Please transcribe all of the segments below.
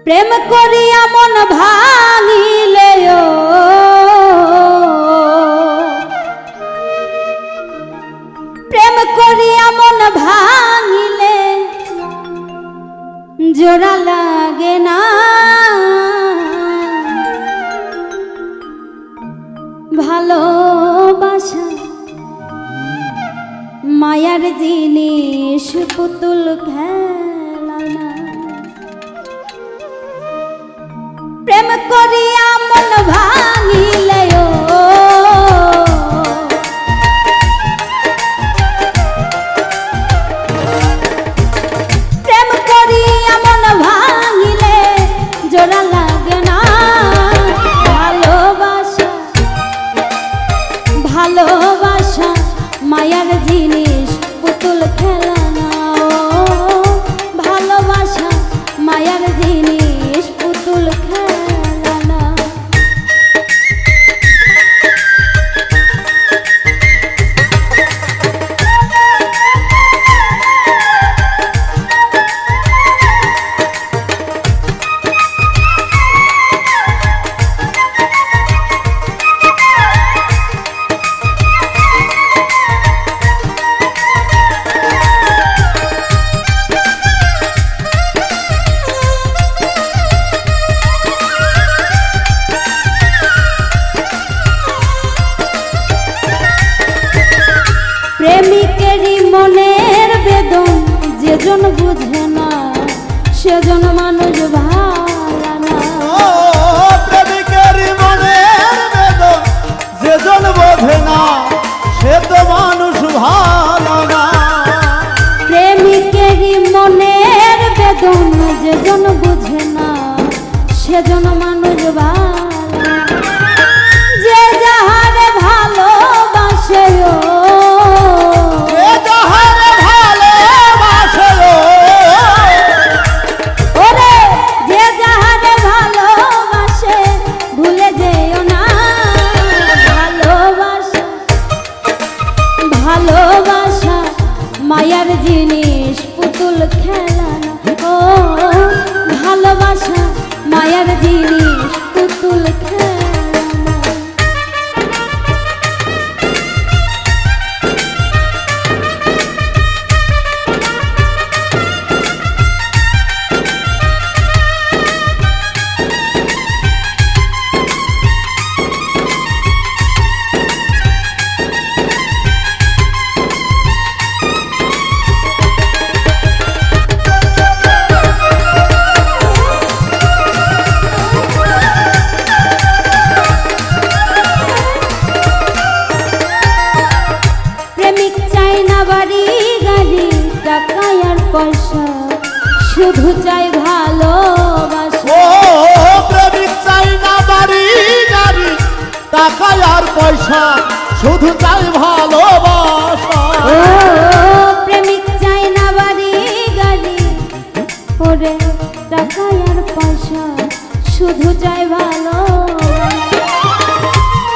প্রেম করিয়া মন ভাঙিলে প্রেম করিয়া মন ভাঙিলে জোড়া লাগে না ভালোবাসা মায়ার জিনিস পুতুল খেলা না প্রেম করিয়া মন ভাঙিলে প্রেম করিয়া মন ভাঙিলে জোড়া লাগে না ভালোবাসা ভালোবাসা মায়ার জিনিস পুতুল খেলা না ভালোবাসা মায়ার জিনিস পুতুল খেলা না প্রেমিকেরই মনের বেদন যেজন বুঝে না সেজন মানুষ ভালো না প্রেমিকেরই মনের বেদন যেজন বোঝে না সে তো মানুষ ভালো না প্রেমিকেরই মনের বেদন যেজন বুঝে না সেজন মানুষ ভালো না যে যাহারে ভালোবাসে ভালোবাসা মায়ার জিনিস পুতুল খেলা না ও ভালোবাসা মায়ার জিনিস পুতুল খেলা না পয়সা শুধু চাই ভালোবাসা ও প্রেমিক চাই না বাড়ি গাড়ি টাকা আর পয়সা শুধু চাই ভালোবাসা ও প্রেমিক চাই না বাড়ি গাড়ি ওরে টাকা আর পয়সা শুধু চাই ভালোবাসা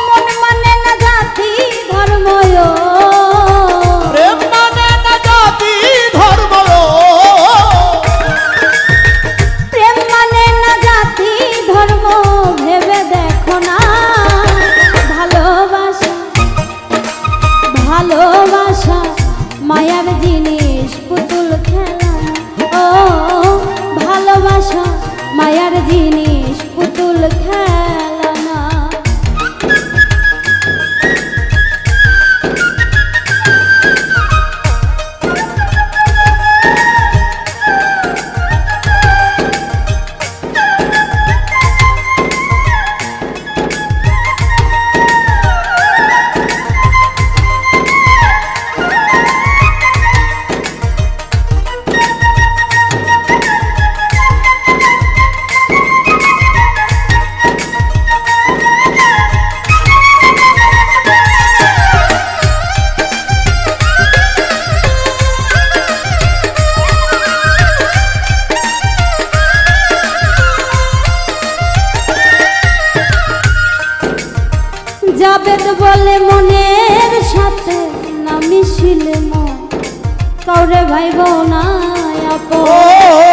মন মানে না জাতি ধর্ম ভালোবাসা মায়ার জিনিস পুতুল খেলা ও ভালোবাসা মায়ার জিনিস পুতুল খেলা না জাবেদ বলে মনের সাথে না মিশিলে মন কাউরে ভাইব না আপন